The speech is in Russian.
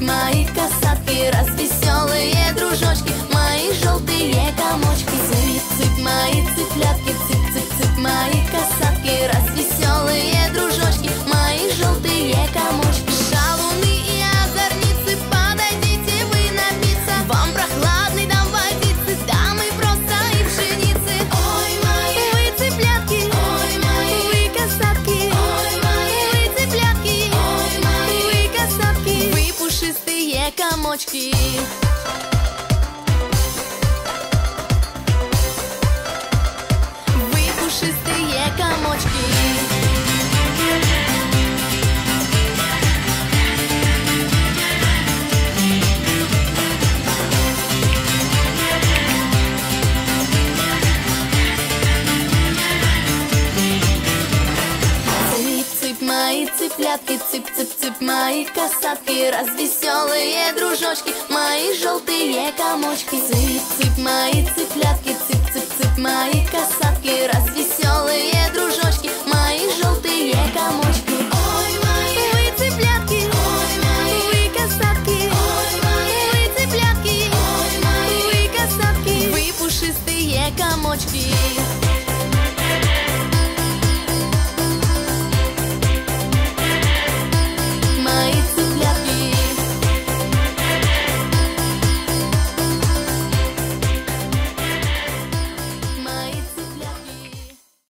Мои касатки, развеселые дружочки, мои желтые комочки. Цып-цып, мои цыплятки, цып-цып-цып, мои касатки, развеселые дружочки, мои желтые комочки. Шалуны и озорницы, подойдите вы напиться, вам прохладный дам водицы, дамы просто и пшеницы. Ой, мои вы цыплятки, ой, мои вы касатки, ой, мои вы цыплятки, ой, мои вы касатки, вы пушистые комочки. Вы пушистые комочки. Цып-цып, мои цыплятки, цып-цып-цып, мои касатки, развеселые дружочки, мои желтые комочки. Цып-цып, мои цыплятки, цып-цып-цып, мои касатки, развеселые дружочки, мои желтые комочки. Ой, мои вы цыплятки, ой, мои вы касатки, ой, мои вы цыплятки, ой, мои вы касатки, вы пушистые комочки.